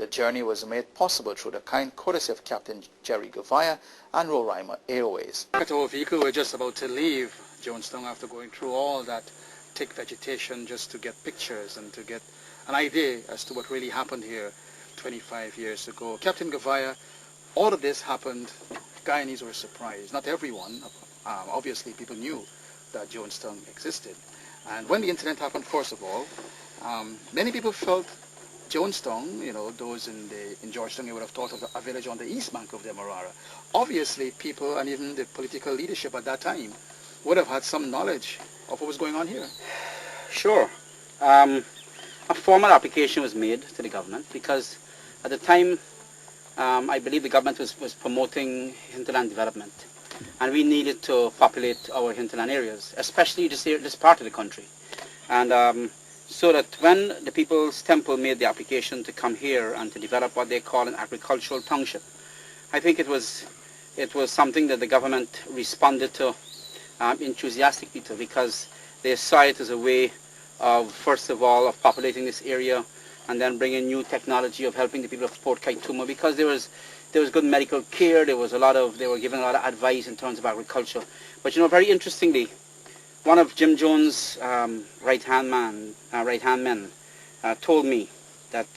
journey was made possible through the kind courtesy of Captain Jerry Gavaya and Roraima Airways. At our vehicle, we're just about to leave Jonestown after going through all that thick vegetation just to get pictures and to get an idea as to what really happened here 25 years ago. Captain Gavaya, all of this happened. Guyanese were surprised. Not everyone. Obviously, people knew that Jonestown existed. And when the incident happened, first of all, many people felt Jonestown, you know, those in Georgetown, you would have thought of a village on the east bank of the Marara. Obviously, people and even the political leadership at that time would have had some knowledge of what was going on here. Sure. A formal application was made to the government because at the time, I believe the government was promoting hinterland development, and we needed to populate our hinterland areas, especially this part of the country. And so that when the People's Temple made the application to come here and to develop what they call an agricultural township, I think it was something that the government responded to enthusiastically to, because they saw it as a way of, first of all, of populating this area, and then bringing new technology of helping the people of Port Kaituma, because there was good medical care, they were given a lot of advice in terms of agriculture. But you know, very interestingly, one of Jim Jones' right-hand men told me that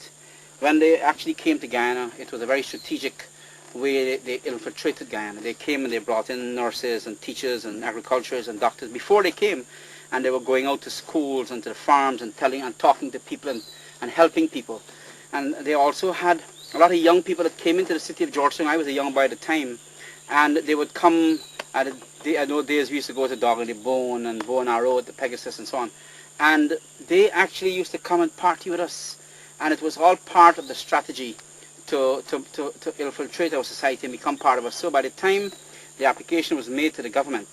when they actually came to Guyana, it was a very strategic way they infiltrated Guyana. They came and they brought in nurses and teachers and agriculturists and doctors before they came, and they were going out to schools and to the farms and talking to people and helping people. And they also had a lot of young people that came into the city of Georgetown. I was a young boy at the time, and they would come. I know days we used to go to Dog and the Bone and Bow and Arrow at the Pegasus and so on, and they actually used to come and party with us, and it was all part of the strategy to infiltrate our society and become part of us. So by the time the application was made to the government,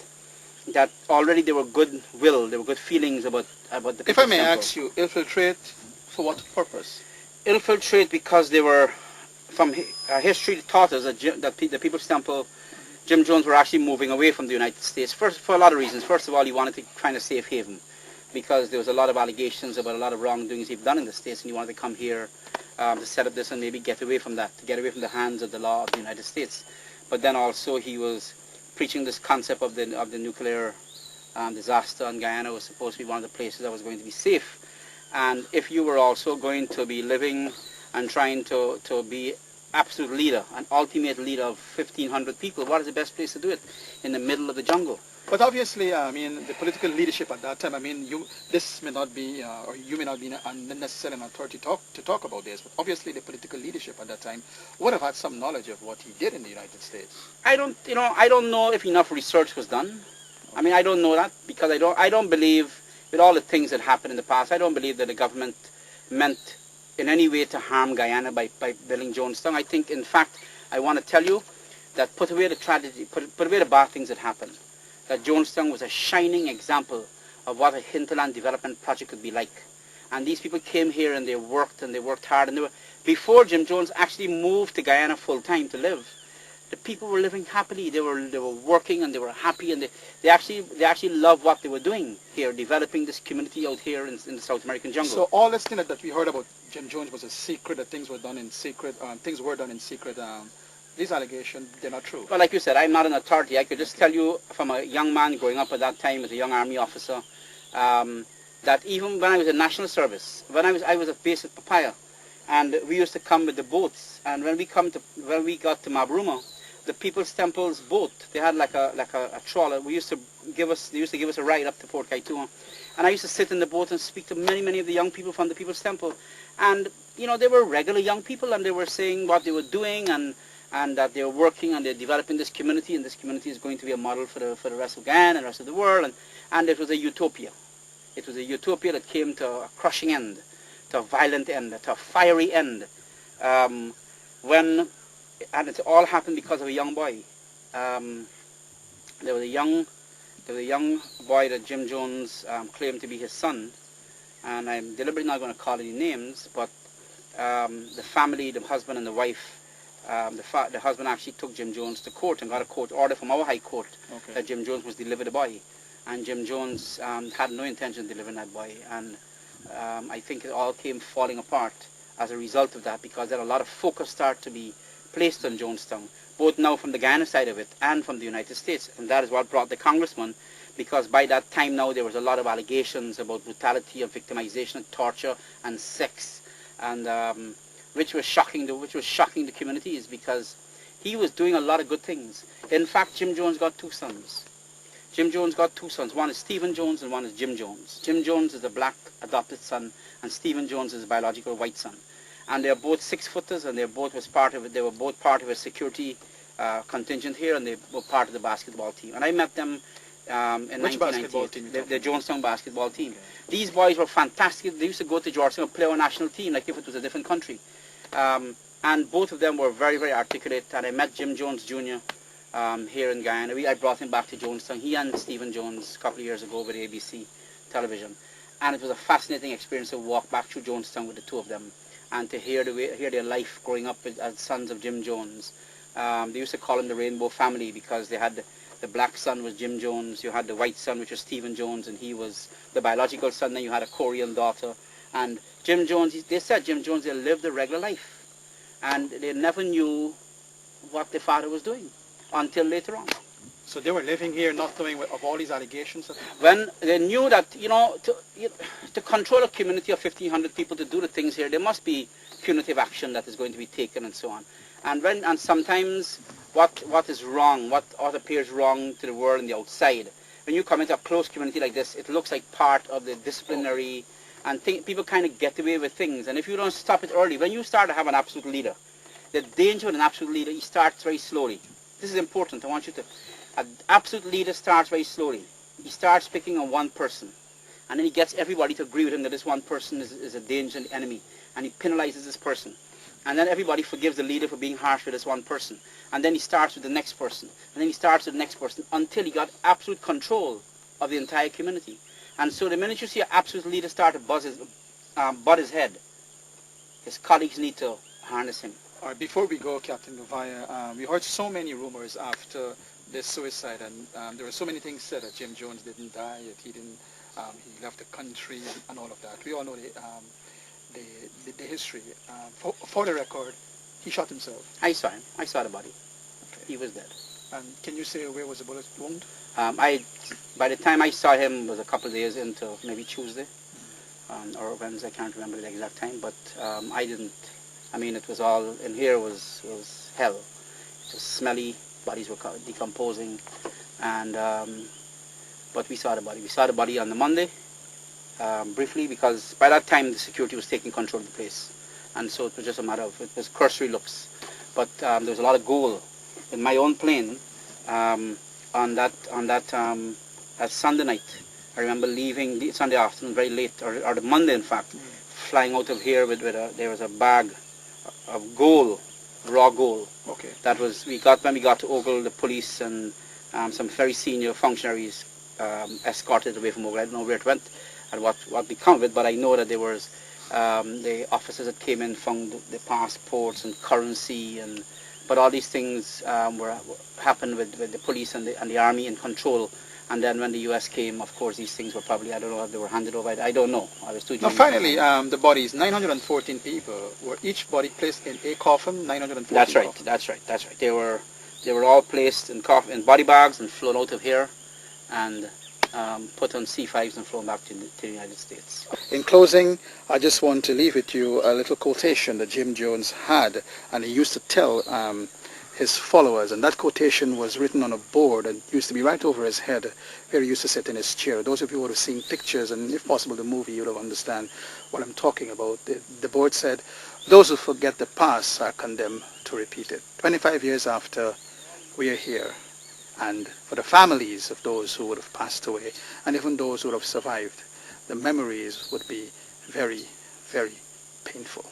that already there were goodwill, there were good feelings about the. If I may ask you, infiltrate for what purpose? Infiltrate because they were, from history taught us that the People's Temple, Jim Jones were actually moving away from the United States for a lot of reasons. First of all, he wanted to find a safe haven because there was a lot of allegations about a lot of wrongdoings he'd done in the States, and he wanted to come here to set up this and maybe get away from that, to get away from the hands of the law of the United States. But then also he was preaching this concept of the nuclear disaster, and Guyana was supposed to be one of the places that was going to be safe. And if you were also going to be living and trying to be absolute leader, an ultimate leader of 1,500 people, what is the best place to do it? In the middle of the jungle. But obviously, I mean, the political leadership at that time, I mean, this may not be, or you may not be necessarily an authority to talk about this, but obviously the political leadership at that time would have had some knowledge of what he did in the United States. I don't know if enough research was done. Okay. I mean, I don't know that, because I don't believe, with all the things that happened in the past, I don't believe that the government meant in any way to harm Guyana by building Jonestown. I think, in fact, I want to tell you that put away the tragedy, put away the bad things that happened, that Jonestown was a shining example of what a hinterland development project could be like. And these people came here and they worked hard, and before Jim Jones actually moved to Guyana full time to live, the people were living happily. They were working and they were happy, and they actually loved what they were doing here, developing this community out here in the South American jungle. So all this thing that we heard about Jim Jones was a secret, that things were done in secret, these allegations, they're not true. Well, like you said, I'm not an authority. I could just tell you from a young man growing up at that time as a young army officer, that even when I was in national service, when I was at base at Papaya, and we used to come with the boats, and when we got to Mabruma, the People's Temple's boat, they had like a trawler. They used to give us a ride up to Port Kaituma, and I used to sit in the boat and speak to many of the young people from the People's Temple, and you know, they were regular young people, and they were saying what they were doing, and that they were working and they're developing this community, and this community is going to be a model for the rest of Guyana and the rest of the world, and it was a utopia. It was a utopia that came to a crushing end, to a violent end, to a fiery end, and it all happened because of a young boy. There was a young boy that Jim Jones claimed to be his son, and I'm deliberately not going to call any names, but the family, the husband and the wife, the husband actually took Jim Jones to court and got a court order from our High Court that Jim Jones was delivered a boy, and Jim Jones had no intention of delivering that boy, and I think it all came falling apart as a result of that, because then a lot of focus started to be placed on Jonestown, both now from the Guyana side of it and from the United States. And that is what brought the congressman, because by that time now there was a lot of allegations about brutality and victimization and torture and sex, and which was shocking the communities, because he was doing a lot of good things. In fact, Jim Jones got two sons. Jim Jones got two sons. One is Stephen Jones and one is Jim Jones. Jim Jones is a black adopted son, and Stephen Jones is a biological white son. And they're both 6-footers, and they were both part of a security contingent here, and they were part of the basketball team. And I met them in Which basketball team? The Jonestown basketball team. Okay. These boys were fantastic. They used to go to Georgetown and play on a national team like if it was a different country. And both of them were very, very articulate. And I met Jim Jones Jr. Here in Guyana. I brought him back to Jonestown. He and Stephen Jones a couple of years ago with ABC television. And it was a fascinating experience to walk back through Jonestown with the two of them and to hear their life growing up as sons of Jim Jones. They used to call him the Rainbow Family, because they had the black son was Jim Jones, you had the white son, which was Stephen Jones, and he was the biological son, then you had a Korean daughter. And Jim Jones, they said Jim Jones, they lived a regular life. And they never knew what their father was doing until later on. So they were living here not knowing of all these allegations? When they knew that, to control a community of 1,500 people, to do the things here, there must be punitive action that is going to be taken and so on. And sometimes what is wrong, what appears wrong to the world and the outside, when you come into a close community like this, it looks like part of the disciplinary, and people kind of get away with things. And if you don't stop it early, when you start to have an absolute leader, the danger with an absolute leader, he starts very slowly. This is important. I want you to... An absolute leader starts very slowly. He starts picking on one person, and then he gets everybody to agree with him that this one person is a danger and enemy, and he penalizes this person. And then everybody forgives the leader for being harsh with this one person. And then he starts with the next person, and then he starts with the next person, until he got absolute control of the entire community. And so the minute you see an absolute leader start to butt his head, his colleagues need to harness him. All right, before we go, Captain Govaya, we heard so many rumors after this suicide, and there were so many things said that Jim Jones didn't die, that he didn't, he left the country, and all of that. We all know the history. For the record, he shot himself. I saw him. I saw the body. Okay. He was dead. And can you say where was the bullet wound? By the time I saw him, it was a couple of days into maybe Tuesday or Wednesday. I can't remember the exact time, but I didn't. I mean, it was all in here was hell. It was smelly. Bodies were decomposing, and but we saw the body. We saw the body on the Monday, briefly, because by that time the security was taking control of the place, and so it was just a matter of, it was cursory looks. But there was a lot of gold in my own plane on that Sunday night. I remember leaving Sunday afternoon very late, or the Monday in fact, flying out of here with there was a bag of gold. Raw gold. Okay. That was when we got to Ogle, the police and some very senior functionaries escorted away from Ogle. I don't know where it went and what became of it, but I know that there was the officers that came in found the passports and currency, but all these things happened with the police and the army in control. And then when the U.S. came, of course, these things were probably, I don't know if they were handed over. I don't know. I was too young. Now, finally, the bodies, 914 people, were each body placed in a coffin, 914 That's right, coffin. that's right, that's right. They were all placed in body bags and flown out of here and put on C5s and flown back to the United States. In closing, I just want to leave with you a little quotation that Jim Jones had, and he used to tell his followers, and that quotation was written on a board and used to be right over his head where he used to sit in his chair. Those of you who would have seen pictures, and if possible the movie, you would have understand what I'm talking about. The board said, "Those who forget the past are condemned to repeat it." 25 years after, we are here, and for the families of those who would have passed away, and even those who would have survived, the memories would be very, very painful.